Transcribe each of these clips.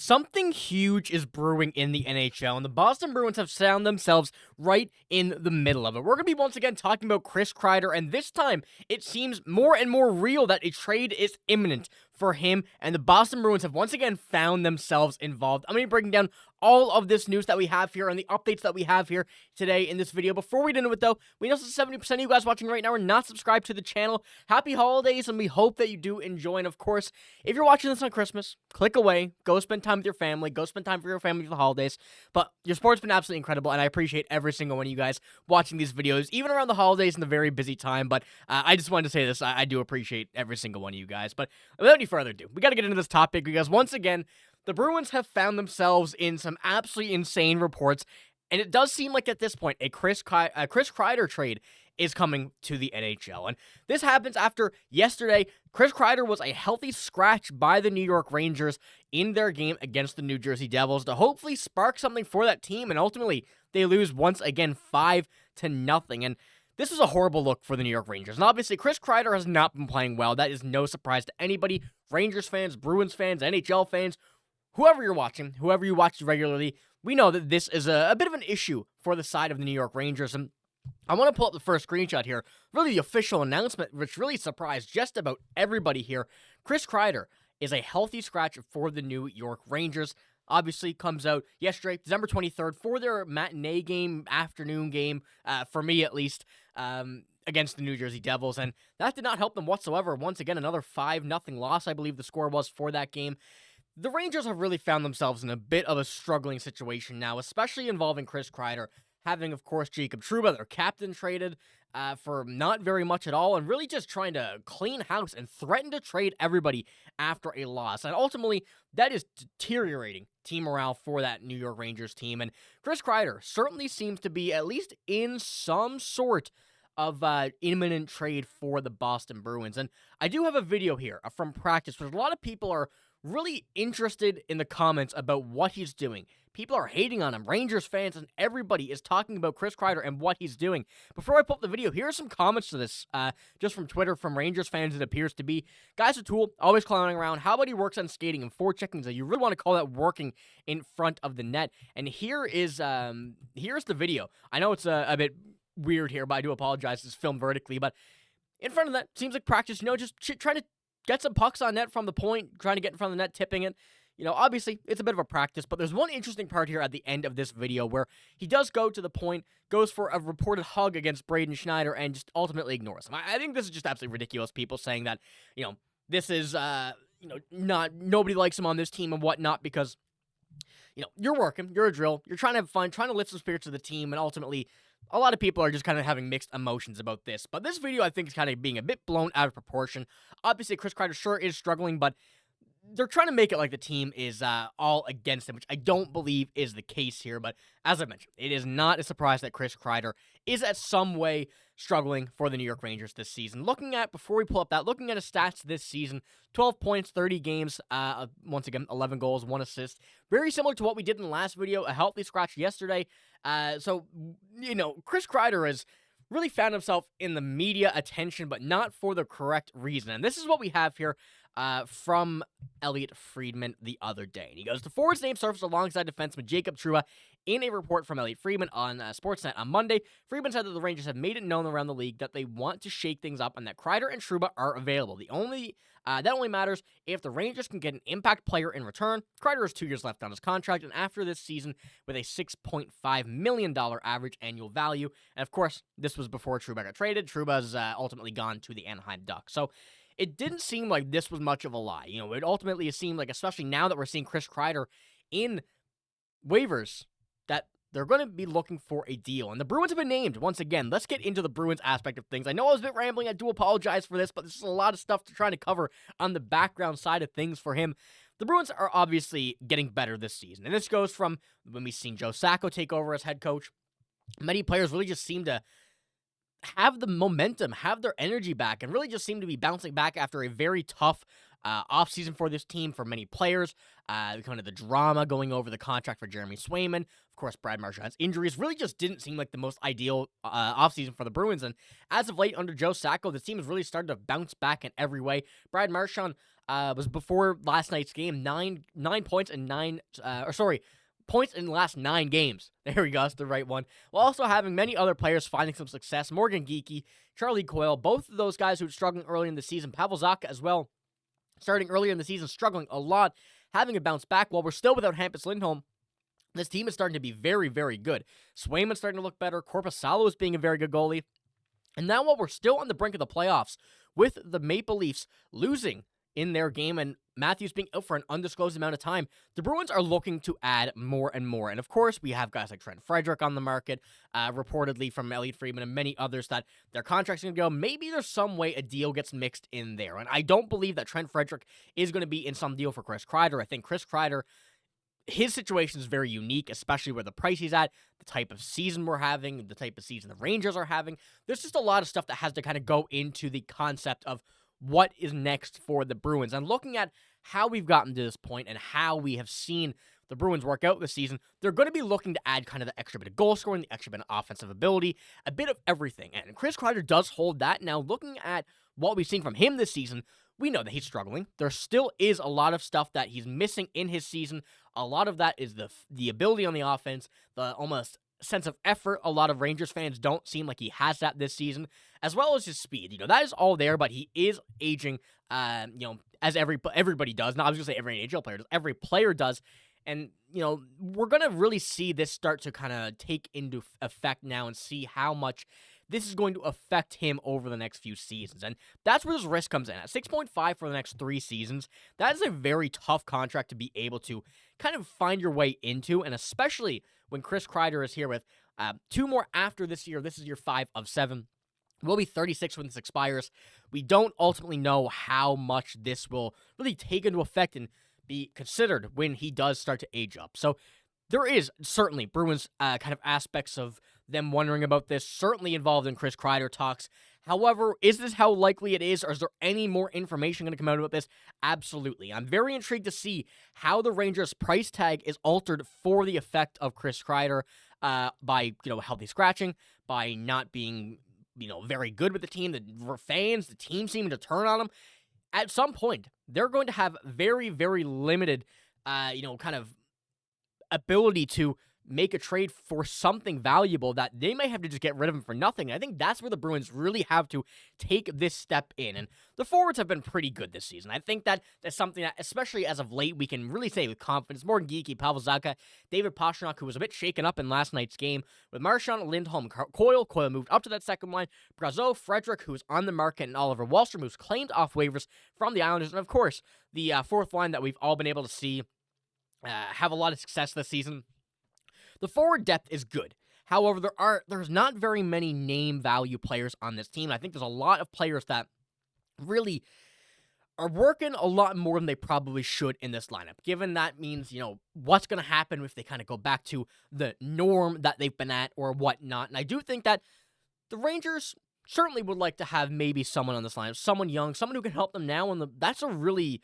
Something huge is brewing in the NHL, and the Boston Bruins have found themselves right in the middle of it. We're going to be once again talking about Chris Kreider, and this time it seems more and more real that a trade is imminent for him, and the Boston Bruins have once again found themselves involved. I'm going to be breaking down all of this news that we have here and the updates that we have here today in this video. Before we get into it, though, we know 70% of you guys watching right now are not subscribed to the channel. Happy holidays, and we hope that you do enjoy. And of course, if you're watching this on Christmas, click away, go spend time with your family, go spend time for your family for the holidays. But your support's been absolutely incredible, and I appreciate every single one of you guys watching these videos, even around the holidays and the very busy time. But I just wanted to say this, I do appreciate every single one of you guys. But without any further ado, we got to get into this topic because once again, the Bruins have found themselves in some absolutely insane reports, and it does seem like at this point a Chris Kreider trade is coming to the NHL. And this happens after yesterday, Chris Kreider was a healthy scratch by the New York Rangers in their game against the New Jersey Devils to hopefully spark something for that team, and ultimately they lose once again 5-0. And this is a horrible look for the New York Rangers. And obviously, Chris Kreider has not been playing well. That is no surprise to anybody. Rangers fans, Bruins fans, NHL fans, whoever you're watching, whoever you watch regularly, we know that this is a bit of an issue for the side of the New York Rangers. And I want to pull up the first screenshot here, really the official announcement, which really surprised just about everybody here. Chris Kreider is a healthy scratch for the New York Rangers. Obviously comes out yesterday, December 23rd, for their matinee game, afternoon game, for me at least, against the New Jersey Devils. And that did not help them whatsoever. Once again, another 5-0 loss, I believe the score was for that game. The Rangers have really found themselves in a bit of a struggling situation now, especially involving Chris Kreider, having, of course, Jacob Trouba, their captain, traded for not very much at all, and really just trying to clean house and threaten to trade everybody after a loss. And ultimately, that is deteriorating team morale for that New York Rangers team. And Chris Kreider certainly seems to be at least in some sort of imminent trade for the Boston Bruins. And I do have a video here from practice, which a lot of people are really interested in the comments about what he's doing. People are hating on him. Rangers fans and everybody is talking about Chris Kreider and what he's doing. Before I pull up the video, here are some comments to this, just from Twitter, from Rangers fans, it appears to be. Guys a tool, always clowning around. How about he works on skating and forechecking? So you really want to call that working in front of the net. And here's the video. I know it's a bit weird here, but I do apologize. It's filmed vertically, but in front of that, seems like practice, just trying to get some pucks on net from the point, trying to get in front of the net, tipping it. Obviously, it's a bit of a practice, but there's one interesting part here at the end of this video where he does go to the point, goes for a reported hug against Braden Schneider, and just ultimately ignores him. I think this is just absolutely ridiculous, people saying that, this is, nobody likes him on this team and whatnot, because, you're working, you're a drill, you're trying to have fun, trying to lift some spirits of the team, and ultimately, a lot of people are just kind of having mixed emotions about this. But this video, I think, is kind of being a bit blown out of proportion. Obviously, Chris Kreider sure is struggling, but they're trying to make it like the team is all against him, which I don't believe is the case here. But as I mentioned, it is not a surprise that Chris Kreider is at some way struggling for the New York Rangers this season. Before we pull up that, looking at his stats this season, 12 points, 30 games, once again, 11 goals, 1 assist. Very similar to what we did in the last video, a healthy scratch yesterday. So, Chris Kreider has really found himself in the media attention, but not for the correct reason. And this is what we have here from Elliot Friedman the other day. And he goes, the forward's name surfaced alongside defenseman Jacob Trouba in a report from Elliot Friedman on Sportsnet on Monday. Friedman said that the Rangers have made it known around the league that they want to shake things up and that Kreider and Trouba are available. That only matters if the Rangers can get an impact player in return. Kreider has 2 years left on his contract, and after this season with a $6.5 million average annual value. And of course, this was before Trouba got traded. Trouba's ultimately gone to the Anaheim Ducks. So it didn't seem like this was much of a lie. It ultimately seemed like, especially now that we're seeing Chris Kreider in waivers, that they're going to be looking for a deal. And the Bruins have been named once again. Let's get into the Bruins aspect of things. I know I was a bit rambling. I do apologize for this, but this is a lot of stuff to try to cover on the background side of things for him. The Bruins are obviously getting better this season. And this goes from when we've seen Joe Sacco take over as head coach. Many players really just seem to have the momentum, have their energy back, and really just seem to be bouncing back after a very tough offseason for this team for many players. Kind of the drama going over the contract for Jeremy Swayman. Of course, Brad Marchand's injuries really just didn't seem like the most ideal offseason for the Bruins. And as of late, under Joe Sacco, the team has really started to bounce back in every way. Brad Marchand was before last night's game. Nine points and points in the last 9 games. There we go, that's the right one. While also having many other players finding some success. Morgan Geekie, Charlie Coyle, both of those guys who were struggling early in the season. Pavel Zacha as well, starting earlier in the season, struggling a lot, having a bounce back. While we're still without Elias Lindholm, this team is starting to be very, very good. Swayman's starting to look better. Korpisalo is being a very good goalie. And now while we're still on the brink of the playoffs, with the Maple Leafs losing in their game and Matthews being out for an undisclosed amount of time, the Bruins are looking to add more and more. And of course, we have guys like Trent Frederic on the market, reportedly from Elliot Friedman and many others that their contracts are going to go. Maybe there's some way a deal gets mixed in there. And I don't believe that Trent Frederic is going to be in some deal for Chris Kreider. I think Chris Kreider, his situation is very unique, especially where the price he's at, the type of season we're having, the type of season the Rangers are having. There's just a lot of stuff that has to kind of go into the concept of what is next for the Bruins. And looking at how we've gotten to this point and how we have seen the Bruins work out this season, they're going to be looking to add kind of the extra bit of goal scoring, the extra bit of offensive ability, a bit of everything. And Chris Kreider does hold that. Now, looking at what we've seen from him this season, we know that he's struggling. There still is a lot of stuff that he's missing in his season. A lot of that is the ability on the offense, the almost sense of effort. A lot of Rangers fans don't seem like he has that this season, as well as his speed. That is all there, but he is aging, as everybody does. Not I was going to say every NHL player does. Every player does. And, we're going to really see this start to kind of take into effect now and see how much this is going to affect him over the next few seasons. And that's where this risk comes in. At 6.5 for the next 3 seasons, that is a very tough contract to be able to kind of find your way into, and especially when Chris Kreider is here with 2 more after this year. This is year 5 of 7. We'll be 36 when this expires. We don't ultimately know how much this will really take into effect and be considered when he does start to age up. So there is certainly Bruins kind of aspects of them wondering about this, certainly involved in Chris Kreider talks. However, is this how likely it is, or is there any more information going to come out about this? Absolutely. I'm very intrigued to see how the Rangers' price tag is altered for the effect of Chris Kreider by, healthy scratching, by not being, very good with the team, the fans, the team seeming to turn on him. At some point, they're going to have very, very limited, kind of ability to make a trade for something valuable that they may have to just get rid of him for nothing. And I think that's where the Bruins really have to take this step in. And the forwards have been pretty good this season. I think that's something that, especially as of late, we can really say with confidence. Morgan Geekie, Pavel Zacha, David Pastrnak, who was a bit shaken up in last night's game, with Marchand, Lindholm, Coyle. Coyle moved up to that second line. Brazeau, Frederic, who's on the market, and Oliver Wahlstrom, who's claimed off waivers from the Islanders. And of course, the fourth line that we've all been able to see have a lot of success this season. The forward depth is good. However, there's not very many name value players on this team. I think there's a lot of players that really are working a lot more than they probably should in this lineup. Given that means, what's going to happen if they kind of go back to the norm that they've been at or whatnot. And I do think that the Rangers certainly would like to have maybe someone on this lineup, someone young, someone who can help them now. And that's a really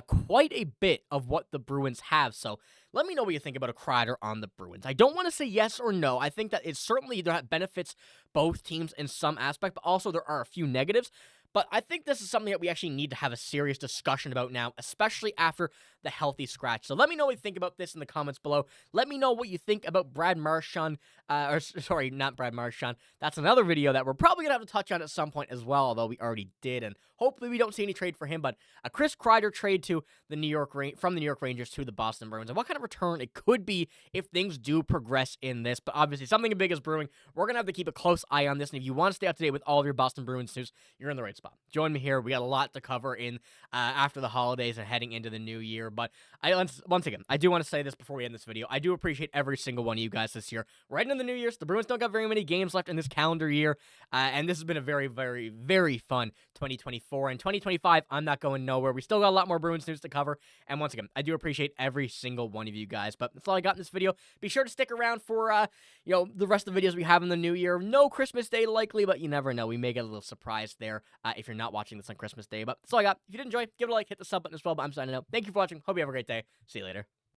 quite a bit of what the Bruins have. So let me know what you think about a Kreider on the Bruins. I don't want to say yes or no. I think that it certainly benefits both teams in some aspect, but also there are a few negatives. But I think this is something that we actually need to have a serious discussion about now, especially after the healthy scratch. So let me know what you think about this in the comments below. Let me know what you think about Brad Marchand, not Brad Marchand. That's another video that we're probably going to have to touch on at some point as well, although we already did. And hopefully we don't see any trade for him, but a Chris Kreider trade to from the New York Rangers to the Boston Bruins, and what kind of return it could be if things do progress in this. But obviously something big is brewing. We're going to have to keep a close eye on this, and if you want to stay up to date with all of your Boston Bruins news, you're in the right spot. Join me here. We got a lot to cover in after the holidays and heading into the new year. But once again, I do want to say this before we end this video. I do appreciate every single one of you guys this year. Right into the new year, so the Bruins don't got very many games left in this calendar year, and this has been a very, very, very fun 2024. And 2025, I'm not going nowhere. We still got a lot more Bruins news to cover. And once again, I do appreciate every single one of you guys. But that's all I got in this video. Be sure to stick around for the rest of the videos we have in the new year. No Christmas Day likely, but you never know. We may get a little surprise there if you're not watching this on Christmas Day. But that's all I got. If you did enjoy, give it a like, hit the sub button as well. But I'm signing out. Thank you for watching. Hope you have a great day. See you later.